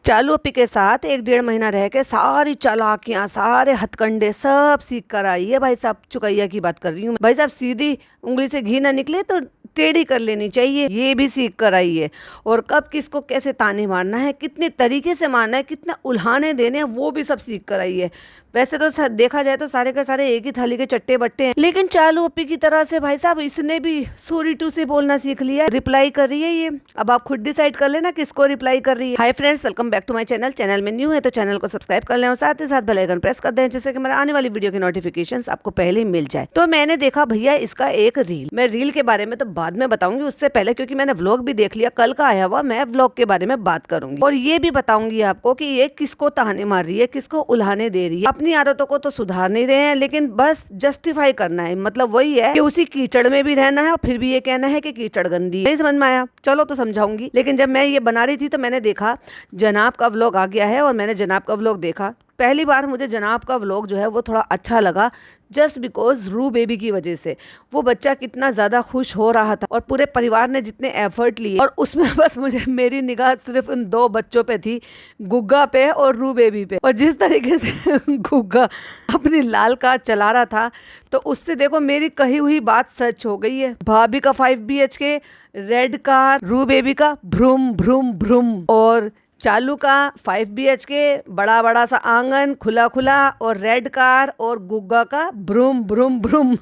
चालू अपी के साथ 1-1.5 महीना रह के सारी चालाकियां सारे हथकंडे सब सीख कर आई है। भाई साहब चुकैया की बात कर रही हूँ भाई साहब, सीधी उंगली से घी ना निकले तो टेढ़ी कर लेनी चाहिए, ये भी सीख कर आई है। और कब किसको कैसे ताने मारना है, कितने तरीके से मारना है, कितना उल्हाने देने हैं, वो भी सब सीख कर आई है। वैसे तो देखा जाए तो सारे के सारे एक ही थाली के चट्टे बट्टे हैं, लेकिन चालू अपी की तरह से भाई साहब इसने भी सॉरी टू से बोलना सीख लिया। रिप्लाई कर रही है ये, अब आप खुद डिसाइड कर लेना किसको रिप्लाई कर रही है। Hi friends, welcome back to my channel. Channel में न्यू है तो चैनल को सब्सक्राइब कर लें और साथ ही साथ बेल आइकन प्रेस कर दें, जिससे कि मेरे आने वाली वीडियो की नोटिफिकेशंस आपको पहले ही मिल जाए। तो मैंने देखा भैया इसका एक रील, मैं रील के बारे में तो बाद में बताऊंगी, उससे पहले क्योंकि मैंने व्लॉग भी देख लिया कल का आया हुआ, मैं व्लॉग के बारे में बात करूंगी और ये भी बताऊंगी आपको कि ये किसको ताने मार रही है, किसको उल्हाने दे रही है। अपनी आदतों को तो सुधार नहीं रहे हैं, लेकिन बस जस्टिफाई करना है। मतलब वही है कि उसी कीचड़ में भी रहना है और फिर भी ये कहना है कि कीचड़ गंदी है। नहीं समझ में आया, चलो तो समझाऊंगी। लेकिन जब मैं ये बना रही थी तो मैंने देखा जनाब का व्लॉग आ गया है और मैंने जनाब का व्लॉग देखा। पहली बार मुझे जनाब का व्लॉग जो है वो थोड़ा अच्छा लगा, जस्ट बिकॉज रू बेबी की वजह से। वो बच्चा कितना ज़्यादा खुश हो रहा था और पूरे परिवार ने जितने एफर्ट लिए, और उसमें बस मुझे मेरी निगाह सिर्फ उन 2 बच्चों पे थी, गुग्गा पे और रू बेबी पे। और जिस तरीके से गुग्गा अपनी लाल कार चला रहा था तो उससे देखो मेरी कही हुई बात सच हो गई है। भाभी का 5 BHK रेड कार, रू बेबी का भ्रूम भ्रूम भ्रूम, और चालू का 5 BHK बड़ा बड़ा सा आंगन खुला खुला, और रेड कार और गुग्गा का ब्रूम ब्रूम ब्रूम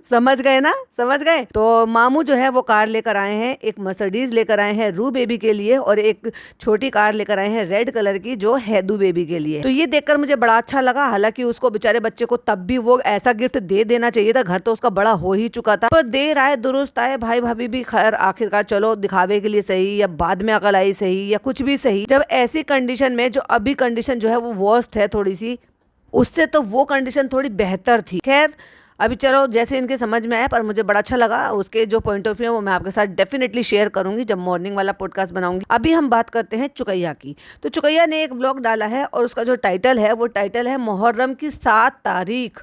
समझ गए ना, समझ गए। तो मामू जो है वो कार लेकर आए हैं, एक मर्सिडीज लेकर आए हैं रू बेबी के लिए, और एक छोटी कार लेकर आए हैं रेड कलर की जो हैदू बेबी के लिए। तो ये देखकर मुझे बड़ा अच्छा लगा। हालांकि उसको बेचारे बच्चे को तब भी वो ऐसा गिफ्ट दे देना चाहिए था, घर तो उसका बड़ा हो ही चुका था, पर देर आए दुरुस्त आए। भाई भाभी भी खैर आखिरकार चलो दिखावे के लिए सही या बाद में अकल आई सही या कुछ भी सही, जब ऐसी कंडीशन में, जो अभी कंडीशन जो है वो वर्स्ट है थोड़ी सी, उससे तो वो कंडीशन थोड़ी बेहतर थी। खैर अभी चलो जैसे इनके समझ में आया, पर मुझे बड़ा अच्छा लगा। उसके जो पॉइंट ऑफ व्यू है वो मैं आपके साथ डेफिनेटली शेयर करूंगी जब मॉर्निंग वाला पॉडकास्ट बनाऊंगी। अभी हम बात करते हैं चुकैया की। तो चुकैया ने एक व्लॉग डाला है और उसका जो टाइटल है वो टाइटल है मुहर्रम की 7 तारीख।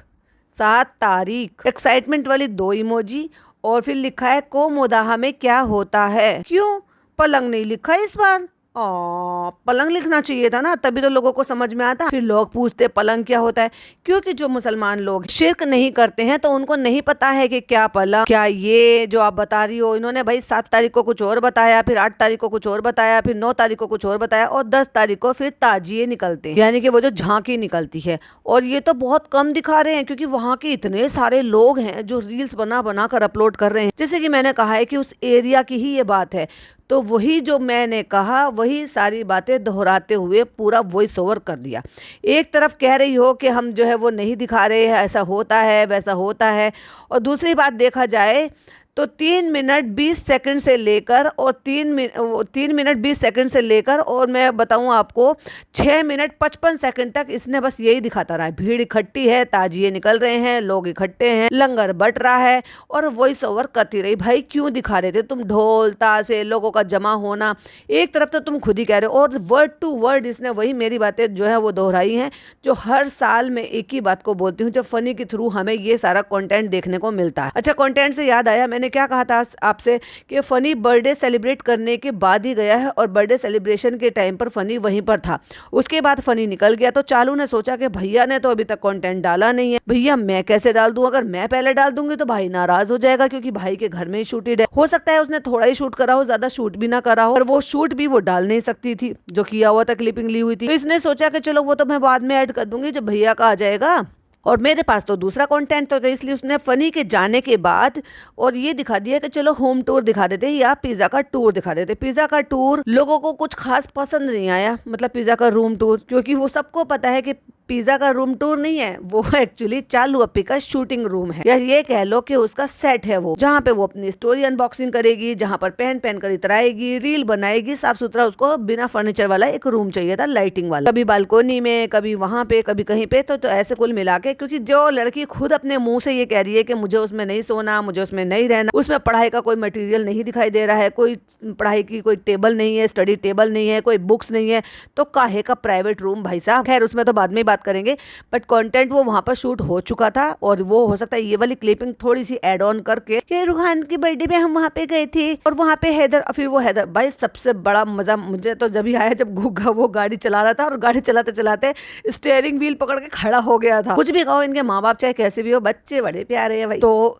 7 तारीख एक्साइटमेंट वाली 2 इमोजी, और फिर लिखा है को मोदाहा में क्या होता है। क्यों पलंग नहीं लिखा इस बार? पलंग लिखना चाहिए था ना, तभी तो लोगों को समझ में आता। फिर लोग पूछते पलंग क्या होता है, क्योंकि जो मुसलमान लोग शिर्क नहीं करते हैं तो उनको नहीं पता है कि क्या पलंग, क्या ये जो आप बता रही हो। इन्होंने भाई 7 तारीख को कुछ और बताया, फिर 8 तारीख को कुछ और बताया, फिर 9 तारीख को कुछ और बताया, और 10 तारीख को फिर ताजिए निकलते हैं, यानी कि वो जो झांकी निकलती है। और ये तो बहुत कम दिखा रहे हैं क्योंकि वहाँ के इतने सारे लोग हैं जो रील्स बना बना कर अपलोड कर रहे हैं। जैसे कि मैंने कहा है कि उस एरिया की ही ये बात है, तो वही जो मैंने कहा वही सारी बातें दोहराते हुए पूरा वॉइस ओवर कर दिया। एक तरफ कह रही हो कि हम जो है वो नहीं दिखा रहे हैं, ऐसा होता है वैसा होता है, और दूसरी बात देखा जाए तो 3 मिनट 20 सेकंड से लेकर और 3 मिनट 20 सेकंड से लेकर, और मैं बताऊं आपको 6 मिनट 55 सेकंड तक इसने बस यही दिखाता रहा है। भीड़ इकट्ठी है, ताजिए निकल रहे हैं, लोग इकट्ठे हैं, लंगर बट रहा है, और वॉइस ओवर करती रही। भाई क्यों दिखा रहे थे तुम ढोल ताशे, लोगों का जमा होना? एक तरफ तो तुम खुद ही कह रहे हो, और वर्ड टू वर्ड इसने वही मेरी बातें जो है वो दोहराई हैं, जो हर साल मैं एक ही बात को बोलती हूँ, जब फनी के थ्रू हमें ये सारा कंटेंट देखने को मिलता है। अच्छा, कंटेंट से याद आया, मैंने क्या कहा था आपसे कि फनी बर्थडे सेलिब्रेट करने के बाद ही गया है, और बर्थडे सेलिब्रेशन के टाइम पर फनी वहीं पर था। उसके बाद फनी निकल गया, तो चालू ने सोचा कि भैया ने तो अभी तक कंटेंट डाला नहीं है, भैया मैं कैसे डाल दूं? अगर मैं पहले डाल दूंगी तो भाई नाराज हो जाएगा, क्योंकि भाई के घर में ही शूटेड है। हो सकता है उसने थोड़ा ही शूट करा हो, ज्यादा शूट भी ना करा हो, और वो शूट भी वो डाल नहीं सकती थी, जो किया हुआ था क्लिपिंग ली हुई थी। तो इसने सोचा कि चलो वो तो मैं बाद में ऐड कर दूंगी जब भैया का आ जाएगा, और मेरे पास तो दूसरा कंटेंट तो इसलिए उसने फनी के जाने के बाद और ये दिखा दिया कि चलो होम टूर दिखा देते या पिज्जा का टूर दिखा देते। पिज्जा का टूर लोगों को कुछ खास पसंद नहीं आया, मतलब पिज्जा का रूम टूर, क्योंकि वो सबको पता है कि पिज्जा का रूम टूर नहीं है, वो एक्चुअली चालू अपी का शूटिंग रूम है, या ये कह लो कि उसका सेट है वो, जहाँ पे वो अपनी स्टोरी अनबॉक्सिंग करेगी, जहाँ पर पहन पहन कर इतराएगी, रील बनाएगी, साफ सुथरा। उसको बिना फर्नीचर वाला एक रूम चाहिए था, लाइटिंग वाला, कभी बालकोनी में, कभी वहां पे, कभी कहीं पे। तो ऐसे कुल मिला के, क्योंकि जो लड़की खुद अपने मुंह से ये कह रही है कि मुझे उसमें नहीं सोना, मुझे उसमें नहीं रहना, उसमें पढ़ाई का कोई मटेरियल नहीं दिखाई दे रहा है, कोई पढ़ाई की कोई टेबल नहीं है, स्टडी टेबल नहीं है, कोई बुक्स नहीं है, तो काहे का प्राइवेट रूम भाई साहब। खैर उसमें तो बाद में बात बात करेंगे, बट कंटेंट वो वहाँ पर शूट हो चुका था और वो हो सकता है ये वाली क्लिपिंग थोड़ी सी ऐड ऑन करके कि रूहान की बर्थडे पे हम वहाँ पे गए थे और वहाँ पे हैदर, फिर वो हैदर भाई सबसे बड़ा मजा मुझे तो जब ही आया जब गुग्गा वो गाड़ी चला रहा था और गाड़ी चलाते चलाते स्टीयरिंग व्हील पकड़ के खड़ा हो गया था। कुछ भी कहो, इनके माँ बाप चाहे कैसे भी हो, बच्चे बड़े प्यारे हैं भाई। तो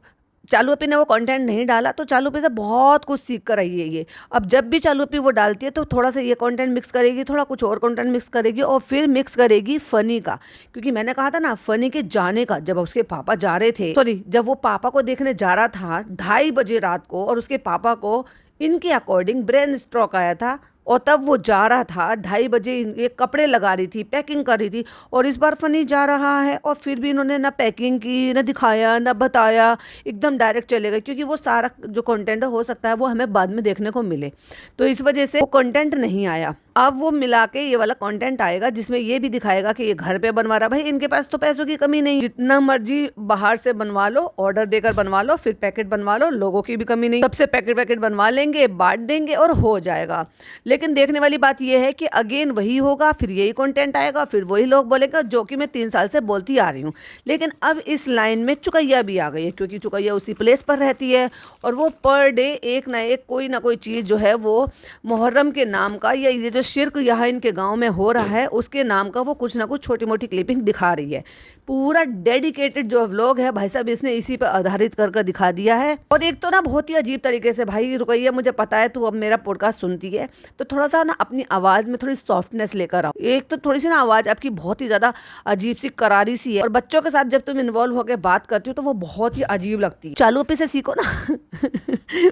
चालू अपी ने वो कंटेंट नहीं डाला तो चालू अपी से बहुत कुछ सीख कर आई है ये। अब जब भी चालू अपी वो डालती है तो थोड़ा सा ये कंटेंट मिक्स करेगी, थोड़ा कुछ और कंटेंट मिक्स करेगी और फिर मिक्स करेगी फनी का, क्योंकि मैंने कहा था ना फनी के जाने का, जब उसके पापा जा रहे थे, सॉरी जब वो पापा को देखने जा रहा था 2:30 बजे रात को और उसके पापा को इनके अकॉर्डिंग ब्रेन स्ट्रोक आया था और तब वो जा रहा था 2:30 बजे, ये कपड़े लगा रही थी, पैकिंग कर रही थी और इस बार फनी जा रहा है और फिर भी इन्होंने ना पैकिंग की, ना दिखाया, ना बताया, एकदम डायरेक्ट चले गए, क्योंकि वो सारा जो कंटेंट हो सकता है वो हमें बाद में देखने को मिले, तो इस वजह से वो कंटेंट नहीं आया। अब वो मिला के ये वाला कंटेंट आएगा जिसमें ये भी दिखाएगा कि ये घर पे बनवा रहा। भाई इनके पास तो पैसों की कमी नहीं, जितना मर्जी बाहर से बनवा लो, ऑर्डर देकर बनवा लो, फिर पैकेट बनवा लो, लोगों की भी कमी नहीं, सबसे पैकेट बनवा लेंगे, बांट देंगे और हो जाएगा। लेकिन देखने वाली बात यह है कि अगेन वही होगा, फिर यही कंटेंट आएगा, फिर वही लोग बोलेगा, जो कि मैं 3 साल से बोलती आ रही हूँ। लेकिन अब इस लाइन में चुकैया भी आ गई है, क्योंकि चुकैया उसी प्लेस पर रहती है और वो पर डे एक ना कोई चीज़ जो है वो मुहर्रम के नाम का या ये जो शिर्क यहाँ इनके गांव में हो रहा है उसके नाम का वो कुछ ना कुछ छोटी मोटी क्लिपिंग दिखा रही है। पूरा डेडिकेटेड जो व्लॉग है भाई साहब इसने इसी पर आधारित कर दिखा दिया है। और एक तो ना बहुत ही अजीब तरीके से, भाई रुकैया मुझे पता है तू अब मेरा पॉडकास्ट सुनती है तो थोड़ा सा ना अपनी आवाज़ में थोड़ी सॉफ्टनेस लेकर आओ। एक तो थोड़ी सी ना आवाज़ आपकी बहुत ही ज़्यादा अजीब सी करारी सी है और बच्चों के साथ जब तुम इन्वॉल्व होकर बात करती हो तो वो बहुत ही अजीब लगती है। चालू पे से सीखो ना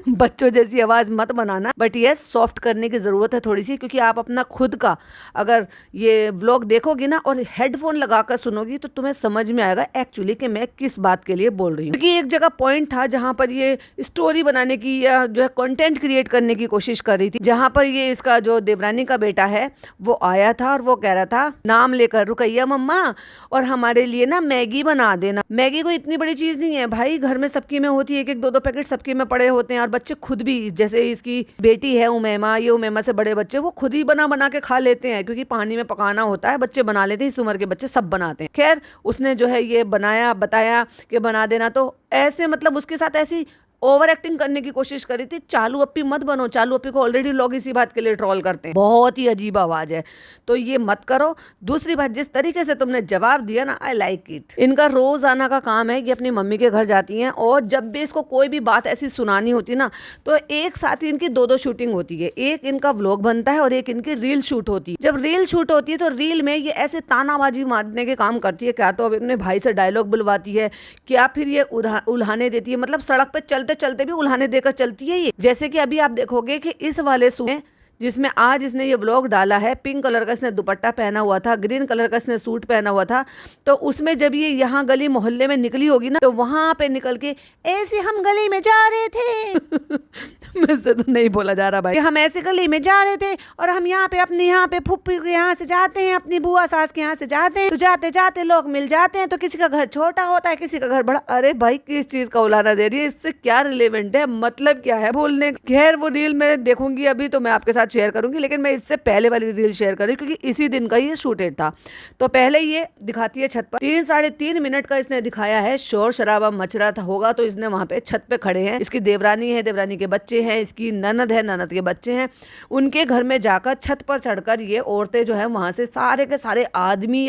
बच्चों जैसी आवाज़ मत बनाना, बट ये सॉफ्ट करने की ज़रूरत है थोड़ी सी, क्योंकि आप अपना खुद का अगर ये व्लॉग देखोगी ना और हेडफोन लगाकर सुनोगी तो तुम्हें समझ में आएगा एक्चुअली कि मैं किस बात के लिए बोल रही हूँ। क्योंकि एक जगह पॉइंट था जहाँ पर ये स्टोरी बनाने की या जो है कंटेंट क्रिएट करने की कोशिश कर रही थी, जहाँ पर ये इसका जो देवरानी का बेटा है वो आया था और वो कह रहा था नाम लेकर, रुकैया मम्मा और हमारे लिए ना मैगी बना देना। मैगी कोई इतनी बड़ी चीज़ नहीं है भाई, घर में सबकी में होती है, 1-1 2-2 पैकेट सबके में पड़े होते हैं और बच्चे खुद भी, जैसे इसकी बेटी है उमैमा, ये उमैमा से बड़े बच्चे वो खुद ही बना के खा लेते हैं, क्योंकि पानी में पकाना होता है, बच्चे बना लेते हैं, इस उम्र के बच्चे सब बनाते हैं। खैर उसने जो है ये बनाया, बताया कि बना देना, तो ऐसे मतलब उसके साथ ऐसी ओवर एक्टिंग करने की कोशिश करी थी। चालू अपी मत बनो, चालू अपी को ऑलरेडी लोग इसी बात के लिए ट्रोल करते हैं, बहुत ही अजीब आवाज है, तो ये मत करो। दूसरी बात, जिस तरीके से तुमने जवाब दिया ना, आई लाइक इट। इनका रोज आना का काम है कि अपनी मम्मी के घर जाती हैं और जब भी इसको कोई भी बात ऐसी सुनानी होती ना तो एक साथ ही इनकी 2-2 शूटिंग होती है, एक इनका व्लॉग बनता है और एक इनकी रील शूट होती है। जब रील शूट होती है तो रील में ये ऐसे तानाबाजी मारने के काम करती है, क्या तो अब अपने भाई से डायलॉग बुलवाती है, क्या फिर ये उल्हाने देती है, मतलब सड़क पे चलते चलते भी उल्हाने देकर चलती है ये। जैसे कि अभी आप देखोगे कि इस वाले सूट में जिसमें आज इसने ये व्लॉग डाला है, पिंक कलर का इसने दुपट्टा पहना हुआ था, ग्रीन कलर का इसने सूट पहना हुआ था, तो उसमें जब ये यहाँ गली मोहल्ले में निकली होगी ना तो वहां पे निकल के ऐसे हम गली में जा रहे थे मुझसे तो नहीं बोला जा रहा भाई, हम ऐसे गली में जा रहे थे और हम यहाँ पे अपने यहाँ पे फुप्पी के यहाँ से जाते हैं, अपनी बुआ सास के यहाँ से जाते हैं, तो जाते जाते लोग मिल जाते हैं, तो किसी का घर छोटा होता है, किसी का घर बड़ा। अरे भाई किस चीज का उलाना दे रही है, इससे क्या रिलेवेंट है, मतलब क्या है बोलने। खैर वो रील मैं देखूंगी अभी तो मैं आपके साथ शेयर करूंगी, लेकिन मैं इससे पहले वाली रील शेयर कर रही हूँ क्योंकि इसी दिन का ये शूटेड था। तो पहले ये दिखाती है छत पर, 3-3.5 मिनट का इसने दिखाया है, शोर शराबा मच रहा था होगा तो इसने वहां पे छत पे खड़े हैं, इसकी देवरानी है, देवरानी के बच्चे हैं, इसकी ननद है, ननद के बच्चे हैं, उनके घर में जाकर छत पर चढ़कर ये औरतें जो है वहां से सारे के सारे आदमी,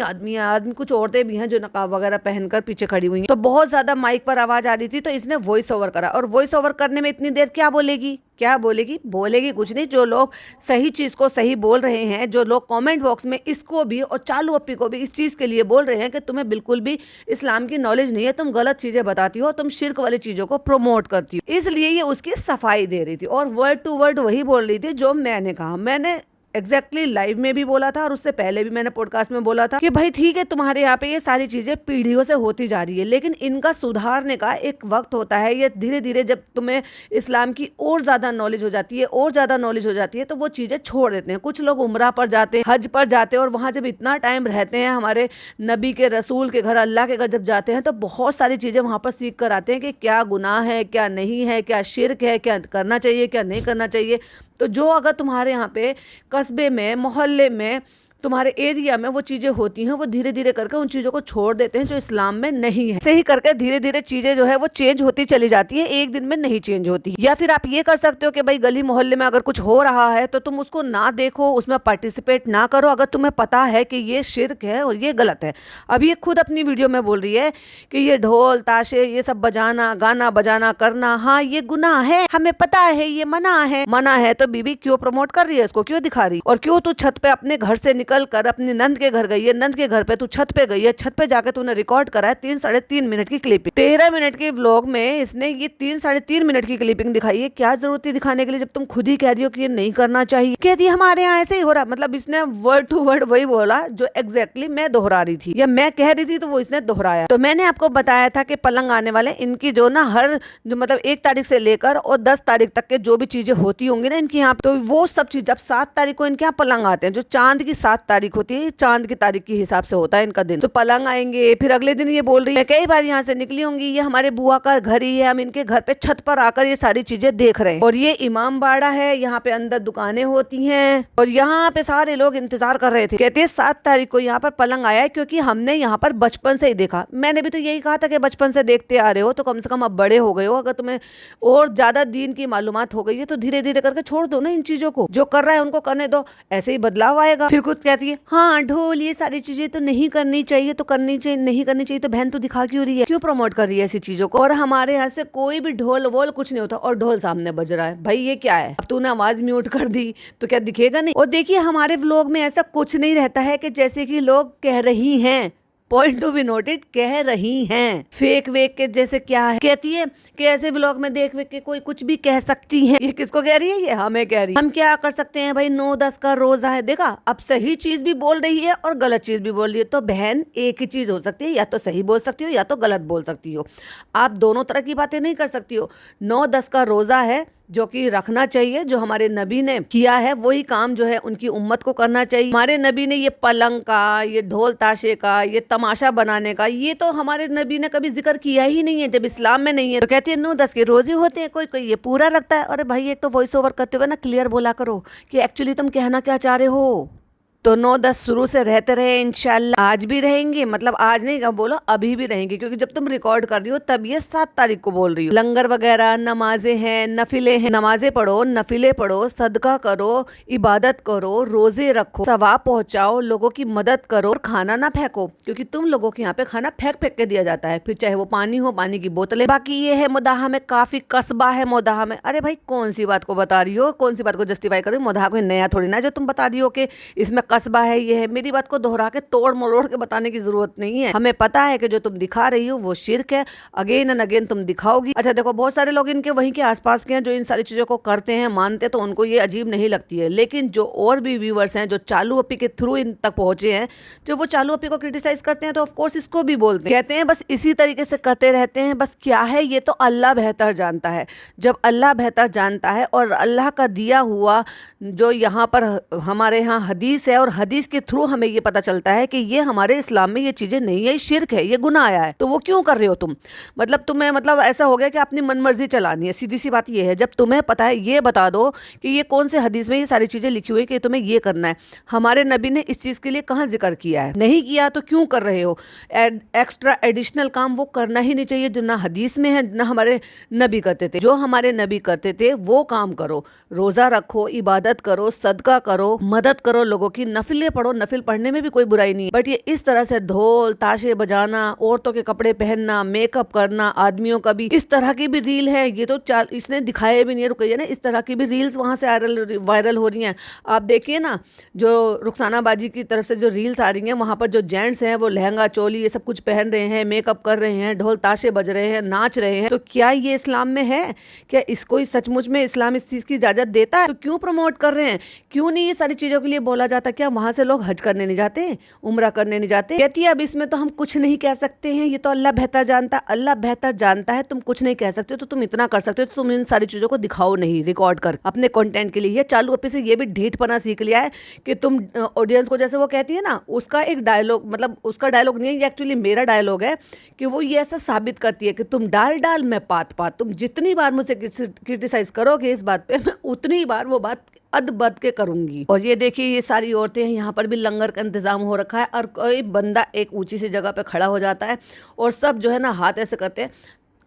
कुछ औरतें भी हैं जो नकाब वगैरह पहनकर पीछे खड़ी हुई हैं। तो बहुत ज्यादा माइक पर आवाज आ रही थी तो इसने वॉइस ओवर करा, और वॉइस ओवर करने में इतनी देर क्या बोलेगी, क्या बोलेगी, बोलेगी कुछ नहीं। जो लोग सही चीज को सही बोल रहे हैं, जो लोग कमेंट बॉक्स में इसको भी और चालू अपी को भी इस चीज के लिए बोल रहे हैं कि तुम्हें बिल्कुल भी इस्लाम की नॉलेज नहीं है, तुम गलत चीजें बताती हो, तुम शिर्क वाली चीजों को प्रमोट करती हो, इसलिए ये उसकी सफाई दे रही थी और वर्ड टू वर्ड वही बोल रही थी जो मैंने कहा। मैंने एग्जैक्टली लाइव में भी बोला था और उससे पहले भी मैंने पॉडकास्ट में बोला था कि भाई ठीक है तुम्हारे यहाँ पे ये सारी चीजें पीढ़ियों से होती जा रही है, लेकिन इनका सुधारने का एक वक्त होता है। ये धीरे धीरे जब तुम्हें इस्लाम की और ज्यादा नॉलेज हो जाती है, और ज्यादा नॉलेज हो जाती है, तो वो चीजें छोड़ देते हैं। कुछ लोग उम्रा पर जाते हैं, हज पर जाते हैं, और वहां जब इतना टाइम रहते हैं हमारे नबी के, रसूल के घर, अल्लाह के घर जब जाते हैं तो बहुत सारी चीजें वहां पर सीख कर आते हैं कि क्या गुनाह है, क्या नहीं है, क्या शिर्क है, क्या करना चाहिए, क्या नहीं करना चाहिए। तो जो अगर तुम्हारे यहाँ पे कस्बे में, मोहल्ले में तुम्हारे एरिया में वो चीजें होती हैं, वो धीरे धीरे करके उन चीजों को छोड़ देते हैं जो इस्लाम में नहीं है। सही करके धीरे धीरे चीजें जो है वो चेंज होती चली जाती है, एक दिन में नहीं चेंज होती। या फिर आप ये कर सकते हो कि भाई गली मोहल्ले में अगर कुछ हो रहा है तो तुम उसको ना देखो, उसमें पार्टिसिपेट ना करो, अगर तुम्हें पता है कि ये शिर्क है और ये गलत है। अब ये खुद अपनी वीडियो में बोल रही है कि ये ढोल ताशे ये सब बजाना, गाना बजाना करना, हाँ ये गुनाह है, हमें पता है ये मना है। मना है तो बीबी क्यों प्रमोट कर रही है, इसको क्यों दिखा रही? और क्यों तू छत पे अपने घर से निकल कर अपनी नंद के घर गई है, नंद के घर पे तू छत पे गई है, छत पे जाके तूने रिकॉर्ड करा है 3-3.5 मिनट की क्लिपिंग। 13 मिनट के व्लॉग में इसने ये 3-3.5 मिनट की क्लिपिंग दिखाई है। क्या जरूरत थी दिखाने के लिए जब तुम खुद ही कह रही हो कि ये नहीं करना चाहिए? कहती है हमारे यहाँ ऐसे ही हो रहा। मतलब इसने वर्ड टू वर्ड वही बोला जो एग्जैक्टली मैं दोहरा रही थी या मैं कह रही थी, तो वो इसने दोहराया। तो मैंने आपको बताया था कि पलंग आने वाले, इनकी जो ना हर जो मतलब 1 तारीख से लेकर और 10 तारीख तक के जो भी चीजें होती होंगी ना इनके यहाँ, तो वो सब चीज जब 7 तारीख को इनके यहाँ पलंग आते हैं, जो चांद की 7 तारीख होती है, चांद की तारीख के हिसाब से होता है इनका दिन, तो पलंग आएंगे। फिर अगले दिन ये बोल रही है कई बार यहाँ से निकली होंगी, ये हमारे बुआ का घर ही है, हम इनके घर पे छत पर आकर ये सारी चीजें देख रहे हैं, और ये इमाम बाड़ा है, यहाँ पे अंदर दुकानें होती हैं और यहाँ पे सारे लोग इंतजार कर रहे थे। कहते हैं 7 तारीख को यहाँ पर पलंग आया है क्योंकि हमने यहाँ पर बचपन से ही देखा। मैंने भी तो यही कहा था कि बचपन से देखते आ रहे हो तो कम से कम अब बड़े हो गए हो, अगर तुम्हें और ज्यादा दीन की मालूमात हो गई है तो धीरे धीरे करके छोड़ दो ना इन चीजों को, जो कर रहा है उनको करने दो, ऐसे ही बदलाव आएगा। फिर खुद कहती है हाँ ढोल ये सारी चीजें तो नहीं करनी चाहिए, तो करनी चाहिए नहीं करनी चाहिए, तो बहन तो दिखा क्यों रही है, क्यों प्रमोट कर रही है ऐसी चीजों को? और हमारे यहाँ से कोई भी ढोल वोल कुछ नहीं होता और ढोल सामने बज रहा है, भाई ये क्या है? अब तूने आवाज म्यूट कर दी तो क्या दिखेगा नहीं? और देखिए हमारे व्लॉग में ऐसा कुछ नहीं रहता है कि जैसे कि लोग कह रही हैं, पॉइंट टू बी नोटेड, कह रही हैं फेक वेक के जैसे। क्या है कहती है कि ऐसे व्लॉग में देख वेख के कोई कुछ भी कह सकती है। ये किसको कह रही है? ये हमें कह रही है। हम क्या कर सकते हैं भाई, 9-10 का रोजा है, देखा अब सही चीज भी बोल रही है और गलत चीज भी बोल रही है। तो बहन एक ही चीज हो सकती है, या तो सही बोल सकती हो या तो गलत बोल सकती हो, आप दोनों तरह की बातें नहीं कर सकती हो। 9-10 का रोजा है जो कि रखना चाहिए, जो हमारे नबी ने किया है वही काम जो है उनकी उम्मत को करना चाहिए। हमारे नबी ने ये पलंग का, ये ढोल ताशे का, ये तमाशा बनाने का, ये तो हमारे नबी ने कभी जिक्र किया ही नहीं है जब इस्लाम में नहीं है। तो कहती है 9-10 के रोजे होते हैं, कोई कोई ये पूरा रखता है। अरे भाई एक तो वॉइस ओवर करते हुए ना क्लियर बोला करो कि एक्चुअली तुम कहना क्या चाह रहे हो। तो 9-10 शुरू से रहते रहे इंशाल्लाह, आज भी रहेंगे, मतलब आज नहीं का बोलो अभी भी रहेंगे, क्योंकि जब तुम रिकॉर्ड कर रही हो तब ये 7 तारीख को बोल रही हो। लंगर वगैरह, नमाजें हैं, नफिले हैं, नमाजें पढ़ो, नफिले पढ़ो, सदका करो, इबादत करो, रोजे रखो, सवाब पहुंचाओ, लोगों की मदद करो और खाना ना फेंको, क्योंकि तुम लोगों के यहाँ पे खाना फेंक फेंक के दिया जाता है, फिर चाहे वो पानी हो, पानी की बोतलें। बाकी ये है मोदाहा में काफी कस्बा है मोदाहा में। अरे भाई कौन सी बात को बता रही हो, कौन सी बात को जस्टिफाई कर रही हो? मोदाहा कोई नया थोड़ी ना जो तुम बता रही हो कि इसमें कस्बा है ये है। मेरी बात को दोहरा के तोड़ मरोड़ के बताने की जरूरत नहीं है, हमें पता है कि जो तुम दिखा रही हो वो शिर्क है, अगेन एंड अगेन तुम दिखाओगी। अच्छा देखो बहुत सारे लोग इनके वहीं के आसपास के हैं जो इन सारी चीजों को करते हैं, मानते, तो उनको ये अजीब नहीं लगती है, लेकिन जो और भी व्यूअर्स हैं जो चालू अपी के थ्रू इन तक पहुंचे हैं, जो वो चालू अपी को क्रिटिसाइज करते हैं, तो ऑफकोर्स इसको भी बोलते हैं, कहते हैं बस इसी तरीके से करते रहते हैं। बस क्या है ये तो अल्लाह बेहतर जानता है। जब अल्लाह बेहतर जानता है और अल्लाह का दिया हुआ जो यहाँ पर हमारे यहाँ हदीस है, और हदीस के थ्रू हमें ये पता चलता है कि ये हमारे इस्लाम में ये चीजें नहीं है, शिर्क है, ये गुनाह आया है, तो वो क्यों कर रहे हो तुम? मतलब तुम्हें मतलब ऐसा हो गया कि अपनी मनमर्जी चलानी है। सीधी सी बात ये है, जब तुम्हें पता है ये बता दो कि ये कौन से हदीस में ये सारी चीजें लिखी हुई है कि तुम्हें ये करना है। हमारे नबी ने इस चीज के लिए कहाँ जिक्र किया है? नहीं किया, तो क्यों कर रहे हो? एक्स्ट्रा एडिशनल काम वो करना ही नहीं चाहिए जो ना हदीस में है ना हमारे नबी करते थे। जो हमारे नबी करते थे वो काम करो, रोजा रखो, इबादत करो, सदका करो, मदद करो लोगों की, नफिले पढ़ो, नफिल पढ़ने में भी कोई बुराई नहीं है। बट ये इस तरह से ढोल ताशे बजाना, औरतों के कपड़े पहनना, मेकअप करना, आदमियों का भी इस तरह की भी रील है, ये तो इसने दिखाए भी नहीं, रुकिए ना, इस तरह की भी रील्स वहां से वायरल हो रही हैं। आप देखिए ना, जो रुखसाना बाजी की तरफ से जो रील्स आ रही हैं, वहां पर जो जेंट्स हैं वो लहंगा चोली ये सब कुछ पहन रहे हैं, मेकअप कर रहे हैं, ढोल ताशे बज रहे हैं, नाच रहे हैं। तो क्या ये इस्लाम में है? क्या इसको सचमुच में इस्लाम इस चीज की इजाजत देता है? तो क्यों प्रमोट कर रहे हैं? क्यों नहीं ये सारी चीजों के लिए बोला जाता? क्या वहां से लोग हज करने नहीं जाते, उम्रा करने नहीं जाते? कहती है अब इसमें तो हम कुछ नहीं कह सकते हैं, ये तो अल्लाह बेहतर जानता है। अल्लाह बेहतर जानता है, तुम कुछ नहीं कह सकते, तो तुम इतना कर सकते हो, तो तुम इन सारी चीजों को दिखाओ नहीं रिकॉर्ड कर अपने कंटेंट के लिए। ये चालू अपी से ये भी ढीठपना सीख लिया है कि तुम ऑडियंस को, जैसे वो कहती है ना, उसका एक डायलॉग, मतलब उसका डायलॉग नहीं है, ये एक्चुअली मेरा डायलॉग है, कि वो ये ऐसा साबित करती है कि तुम डाल डाल मैं पात पात, तुम जितनी बार मुझसे क्रिटिसाइज करोगे इस बात पे, मैं उतनी बार वो बात अद बद के करूंगी। और ये देखिए ये सारी औरतें हैं, यहाँ पर भी लंगर का इंतजाम हो रखा है और कोई बंदा एक ऊंची सी जगह पे खड़ा हो जाता है और सब जो है ना हाथ ऐसे करते हैं।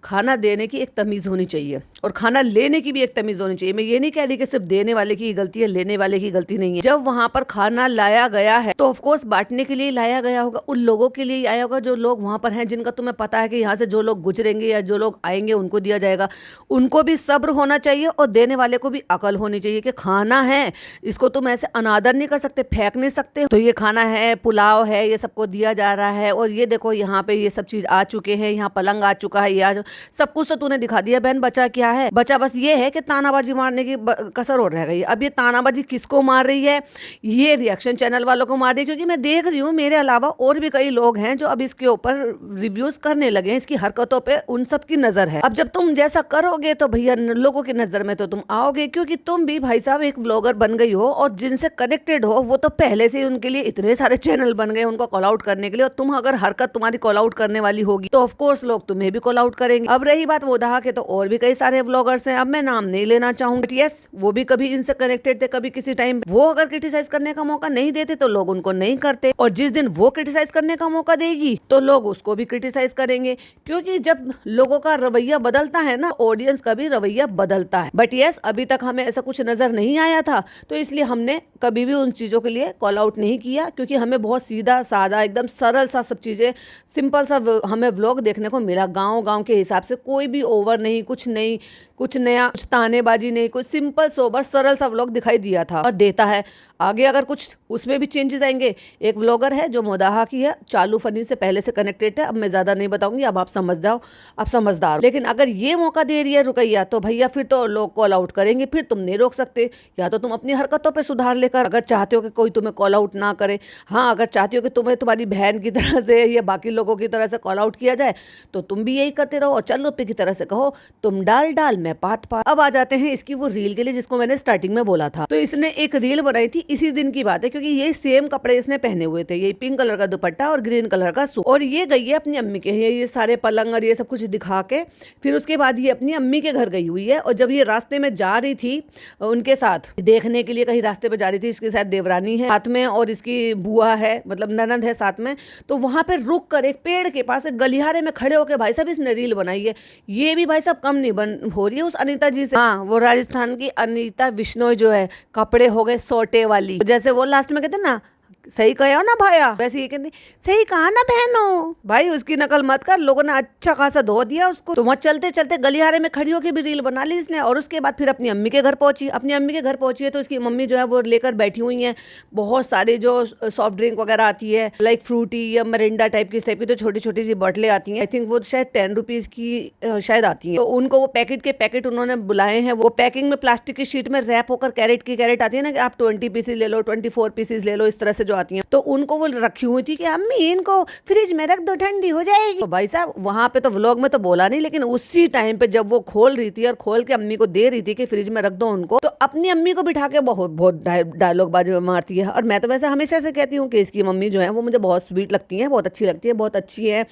खाना देने की एक तमीज़ होनी चाहिए और खाना लेने की भी एक तमीज़ होनी चाहिए। मैं ये नहीं कह रही कि सिर्फ देने वाले की गलती है, लेने वाले की गलती नहीं है। जब वहां पर खाना लाया गया है तो ऑफ कोर्स बांटने के लिए लाया गया होगा, उन लोगों के लिए आया होगा जो लोग वहां पर हैं, जिनका तुम्हें पता है कि यहाँ से जो लोग गुजरेंगे या जो लोग आएंगे उनको दिया जाएगा। उनको भी सब्र होना चाहिए और देने वाले को भी अकल होनी चाहिए कि खाना है, इसको तुम ऐसे अनादर नहीं कर सकते, फेंक नहीं सकते। तो ये खाना है, पुलाव है, ये सबको दिया जा रहा है। और ये देखो यहाँ पे ये सब चीज आ चुके हैं, यहाँ पलंग आ चुका है, ये सब कुछ तो तूने दिखा दिया बहन। बचा क्या है? बचा बस ये है कि तानाबाजी मारने की कसर और रह गई। अब ये तानाबाजी किसको मार रही है? ये रिएक्शन चैनल वालों को मार रही है, क्योंकि मैं देख रही हूँ मेरे अलावा और भी कई लोग हैं जो अब इसके ऊपर रिव्यूज करने लगे हैं, इसकी हरकतों पे उन सब की नजर है। अब जब तुम जैसा करोगे तो भैया लोगों की नजर में तो तुम आओगे, क्योंकि तुम भी भाई साहब एक व्लॉगर बन गई हो और जिनसे कनेक्टेड हो वो तो पहले से ही उनके लिए इतने सारे चैनल बन गए उनको कॉल आउट करने के लिए। और तुम अगर हरकत तुम्हारी कॉल आउट करने वाली होगी तो ऑफकोर्स लोग तुम्हें भी कॉल आउट करेंगे। अब रही बात मोदाहा के, तो और भी कई सारे व्लॉगर्स हैं, अब मैं नाम नहीं लेना चाहूंगी, बट यस वो भी कभी इनसे कनेक्टेड थे, कभी किसी टाइम वो अगर क्रिटिसाइज करने का मौका नहीं देते तो लोग उनको नहीं करते, और जिस दिन वो क्रिटिसाइज करने का मौका देगी तो लोग उसको भी क्रिटिसाइज करेंगे। क्योंकि जब लोगों का रवैया बदलता है ना, ऑडियंस का भी रवैया बदलता है। बट यस अभी तक हमें ऐसा कुछ नजर नहीं आया था, तो इसलिए हमने कभी भी उन चीजों के लिए कॉल आउट नहीं किया, क्योंकि हमें बहुत सीधा सादा एकदम सरल सा सब चीजें, सिंपल सा हमें व्लॉग देखने को मिला। गाँव के हिसाब से कोई भी ओवर नहीं, कुछ नहीं, कुछ नया, कुछ तानेबाजी नहीं, कुछ सिंपल सोबर सरल सा व्लॉग दिखाई दिया था और देता है। आगे अगर कुछ उसमें भी चेंजेस आएंगे, एक व्लॉगर है जो मोदाहा की है, चालू फनी से पहले से कनेक्टेड है, अब मैं ज्यादा नहीं बताऊंगी, अब आप समझ जाओ, आप समझदार हो। लेकिन अगर ये मौका दे रही है रुकैया तो भैया फिर तो लोग कॉल आउट करेंगे, फिर तुम नहीं रोक सकते। या तो तुम अपनी हरकतों पर सुधार लेकर, अगर चाहते हो कि कोई तुम्हें कॉल आउट ना करे, हाँ अगर चाहती हो कि तुम्हें तुम्हारी बहन की तरह से या बाकी लोगों की तरह से कॉल आउट किया जाए तो तुम भी यही करते रहो और चलो पे की तरह से कहो तुम डाल डाल मैं पात पात। अब आ जाते हैं इसकी वो रील के लिए जिसको मैंने स्टार्टिंग में बोला था। तो इसने एक रील बनाई थी, इसी दिन की बात है, क्योंकि ये सेम कपड़े इसने पहने हुए थे, ये पिंक कलर का दुपट्टा और ग्रीन कलर का सूट, और ये गई है अपनी अम्मी के, ये सारे पलंग और ये सब कुछ दिखा के फिर उसके बाद ये अपनी अम्मी के घर गई हुई है। और जब ये रास्ते में जा रही थी उनके साथ देखने के लिए, कहीं रास्ते पे जा रही थी, इसके साथ देवरानी है साथ में और इसकी बुआ है, मतलब ननद है साथ में, तो वहां पे रुक कर एक पेड़ के पास एक गलियारे में खड़े होकर भाई साहब इसने रील बनाई है। ये भी भाई साहब कम नहीं बन हो रही है उस अनीता जी से। हाँ वो राजस्थान की अनीता विश्नोई जो है, कपड़े हो गए सोटे वाली, जैसे वो लास्ट में कहते ना सही कहा ना भाया, वैसे ये कहती सही कहा ना बहनो। भाई उसकी नकल मत कर, लोगों ने अच्छा खासा धो दिया उसको। तो वहाँ चलते चलते गलियारे में खड़ी होकर भी रील बना ली इसने। और उसके बाद फिर अपनी अम्मी के घर पहुंची। अपनी अम्मी के घर पहुंची है तो उसकी मम्मी जो है वो लेकर बैठी हुई है बहुत सारे जो सॉफ्ट ड्रिंक वगैरह आती है, लाइक फ्रूटी या मरिंडा टाइप की तो छोटी छोटी सी बॉटलें आती हैं, आई थिंक वो शायद 10 रुपीज की शायद आती है। तो उनको वो पैकेट के पैकेट उन्होंने बुलाए हैं, वो पैकिंग में प्लास्टिक की शीट में रैप होकर कैरेट की कैरेट आती है ना कि आप 20 पीसेज ले लो, 24 पीसेज ले लो, इस तरह से जो आती हैं, तो उनको वो रखी हुई थी कि अम्मी इनको फ्रिज में रख दो ठंडी हो जाएगी। तो भाई साहब वहां पे तो व्लॉग में तो बोला नहीं, लेकिन उसी टाइम पे जब वो खोल रही थी और खोल के अम्मी को दे रही थी कि फ्रिज में रख दो उनको, तो अपनी अम्मी को बिठा के बहुत डायलॉग बाजी मारती है। और मैं तो वैसे हमेशा से कहती हूँ कि इसकी मम्मी जो है वो मुझे बहुत स्वीट लगती है, बहुत अच्छी लगती है, बहुत अच्छी है,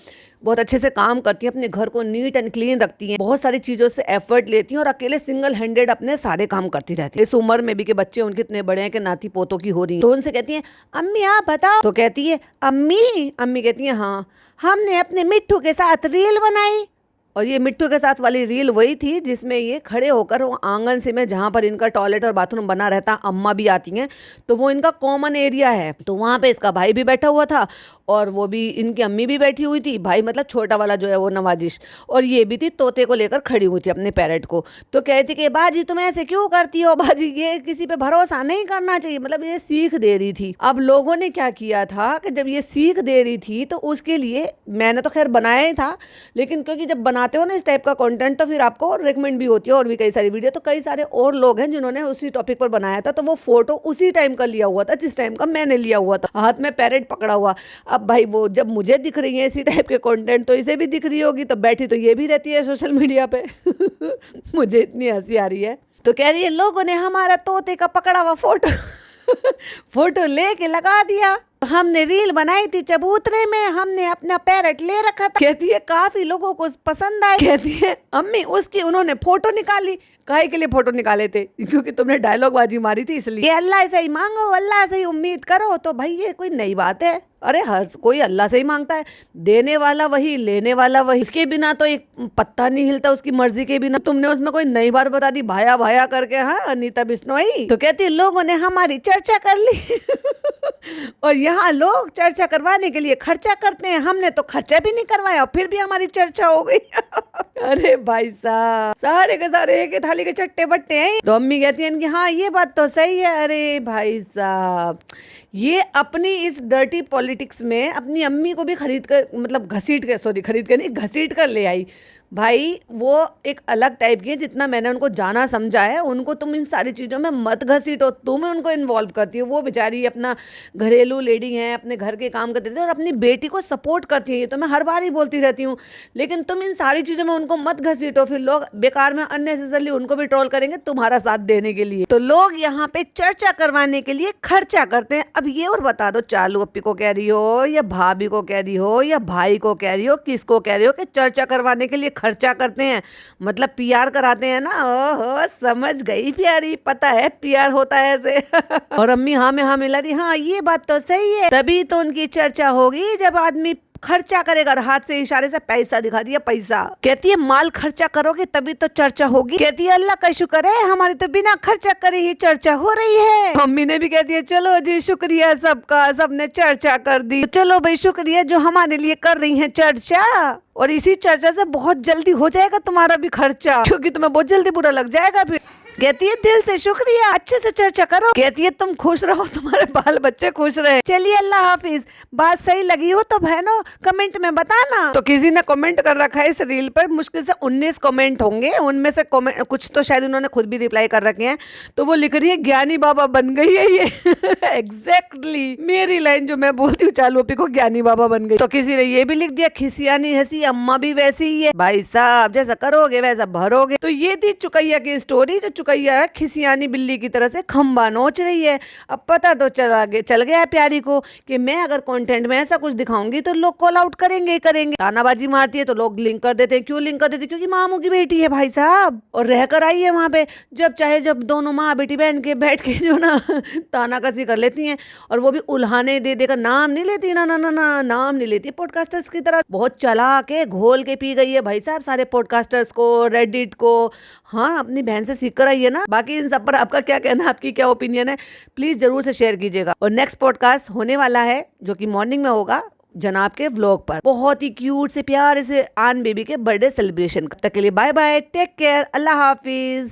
बहुत अच्छे से काम करती है, अपने घर को नीट एंड क्लीन रखती हैं, बहुत सारी चीजों से एफर्ट लेती हैं और अकेले सिंगल हैंडेड अपने सारे काम करती रहती है। इस उम्र में भी कि बच्चे उनके इतने बड़े हैं कि नाती पोतों की हो रही है, तो उनसे कहती है अम्मी आप बताओ, तो कहती है अम्मी कहती है हाँ हमने अपने मिट्ठू के साथ रील बनाई। और ये मिट्टू के साथ वाली रील वही थी जिसमें ये खड़े होकर वो आंगन से में जहाँ पर इनका टॉयलेट और बाथरूम बना रहता, अम्मा भी आती हैं तो वो इनका कॉमन एरिया है, तो वहाँ पे इसका भाई भी बैठा हुआ था और वो भी इनकी अम्मी भी बैठी हुई थी, भाई मतलब छोटा वाला जो है वो नवाजिश, और ये भी थी तोते को लेकर खड़ी हुई थी अपने पैरेट को। तो कहती कि बाजी तुम ऐसे क्यों करती हो, बाजी ये किसी पे भरोसा नहीं करना चाहिए, मतलब ये सीख दे रही थी। अब लोगों ने क्या किया था कि जब ये सीख दे रही थी तो उसके लिए मैंने तो खैर बनाया ही था, लेकिन क्योंकि जब बनाते हो ना इस टाइप का कंटेंट तो फिर आपको रिकमेंड भी होती है और भी कई सारी वीडियो, तो कई सारे और लोग हैं जिन्होंने उसी टॉपिक पर बनाया था, तो वो फोटो उसी टाइम का लिया हुआ था जिस टाइम का मैंने लिया हुआ था, हाथ में पैरेट पकड़ा हुआ। अब भाई वो जब मुझे दिख रही है इसी टाइप के कंटेंट तो इसे भी दिख रही होगी, तो बैठी तो ये भी रहती है सोशल मीडिया पे मुझे इतनी हंसी आ रही है। तो कह रही है लोगों ने हमारा तोते का पकड़ा हुआ फोटो लेके लगा दिया, हमने रील बनाई थी चबूतरे में, हमने अपना पैरेट ले रखा था। कहती है काफी लोगों को पसंद आई, कहती है अम्मी उसकी उन्होंने फोटो निकाली, काहे के लिए फोटो निकाले थे? क्योंकि तुमने डायलॉग बाजी मारी थी इसलिए। ये अल्लाह से ही मांगो, अल्लाह से ही उम्मीद करो। तो भाई ये कोई नई बात है? अरे हर कोई अल्लाह से ही मांगता है, देने वाला वही, लेने वाला वही। इसके बिना तो एक पत्ता नहीं हिलता, उसकी मर्जी के बिना। तुमने उसमें कोई नई बात बता दी, भाया भाया करके। हाँ, अनीता बिश्नोई तो कहती है लोगों ने हमारी चर्चा कर ली और यहाँ लोग चर्चा करवाने के लिए खर्चा करते हैं, हमने तो खर्चा भी नहीं करवाया और फिर भी हमारी चर्चा हो गई अरे भाई साहब, सारे के सारे एक ही थाली के चट्टे बट्टे हैं। तो अम्मी कहती हैं कि हाँ ये बात तो सही है। अरे भाई साहब, ये अपनी इस डर्टी पॉलिटिक्स में अपनी अम्मी को भी खरीद कर, मतलब घसीट कर, सॉरी खरीद कर नहीं, घसीट कर ले आई। भाई वो एक अलग टाइप की है, जितना मैंने उनको जाना समझा है, उनको तुम इन सारी चीज़ों में मत घसीटो, तुम उनको इन्वॉल्व करती हो। वो बेचारी अपना घरेलू लेडी हैं, अपने घर के काम करती थी और अपनी बेटी को सपोर्ट करती है। ये तो मैं हर बार ही बोलती रहती हूँ, लेकिन तुम इन सारी चीज़ों में उनको मत घसीटो, फिर लोग बेकार में अननेसेसरली उनको भी ट्रोल करेंगे तुम्हारा साथ देने के लिए। तो लोग यहाँ पे चर्चा करवाने के लिए खर्चा करते हैं। अब ये और बता दो, चालू अप्पी को कह रही हो या भाभी को कह रही हो या भाई को कह रही हो, किसको कह रही हो कि चर्चा करवाने के लिए खर्चा करते हैं, मतलब पीआर कराते हैं ना। ओहो, समझ गई प्यारी, पता है पीआर होता है ऐसे और अम्मी हाँ में हाँ मिला दी। हाँ ये बात तो सही है, तभी तो उनकी चर्चा होगी जब आदमी खर्चा करेगा और हाथ से इशारे से पैसा दिखा दिया, पैसा। कहती है माल खर्चा करोगे तभी तो चर्चा होगी। कहती है अल्लाह का शुक्र है हमारी तो बिना खर्चा करे ही चर्चा हो रही है। मम्मी ने भी कहती है चलो जी शुक्रिया सबका, सबने चर्चा कर दी। तो चलो भाई शुक्रिया जो हमारे लिए कर रही है चर्चा, और इसी चर्चा से बहुत जल्दी हो जाएगा तुम्हारा भी खर्चा, क्योंकि तुम्हें बहुत जल्दी बुरा लग जाएगा फिर। कहती है दिल से शुक्रिया, अच्छे से चर्चा करो। कहती है तुम खुश रहो, तुम्हारे बाल बच्चे खुश रहे। चलिए अल्लाह हाफिज। बात सही लगी हो तो बहनों कमेंट में बताना। तो किसी ने कमेंट कर रखा है इस रील पर, मुश्किल से 19 कमेंट होंगे, उनमें से कुछ तो शायद उन्होंने खुद भी रिप्लाई कर रखे हैं। तो वो लिख रही है ज्ञानी बाबा बन गई है ये एग्जैक्टली मेरी लाइन जो मैं बोलती हूँ, चालू अप्पी को ज्ञानी बाबा बन गई। तो किसी ने ये भी लिख दिया खिसियानी हंसी अम्मा भी वैसी ही है। भाई साहब जैसा करोगे वैसा भरोगे। तो ये थी चुकैया की स्टोरी। जो चुकैया खिसियानी बिल्ली की तरह से खंबा नोच रही है। अब पता तो चल गया है प्यारी को कि मैं अगर कंटेंट में ऐसा कुछ दिखाऊंगी तो लोग कॉल आउट करेंगे ही करेंगे। तानाबाजी मारती है तो लोग लिंक कर देते हैं। क्यों लिंक कर देते हैं? क्योंकि मामू की बेटी है भाई साहब, और रहकर आई है वहां पे। जब चाहे जब दोनों माँ बेटी बहन के बैठ के जो ना तानाकसी कर लेती हैं, और वो भी उल्हाने दे देकर, नाम नहीं लेती ना ना ना ना नाम नहीं लेती पॉडकास्टर्स की तरह। बहुत चला के घोल के पी गई है भाई साहब सारे पॉडकास्टर्स को, रेडिट को। हाँ अपनी बहन से सीख कर आई है ना। बाकी इन सब पर आपका क्या कहना है, आपकी क्या ओपिनियन है, प्लीज जरूर से शेयर कीजिएगा। और नेक्स्ट पॉडकास्ट होने वाला है जो कि मॉर्निंग में होगा जनाब के व्लॉग पर, बहुत ही क्यूट से प्यारे से आन बेबी के बर्थडे सेलिब्रेशन। तब तक के लिए बाय बाय, टेक केयर, अल्लाह हाफिज।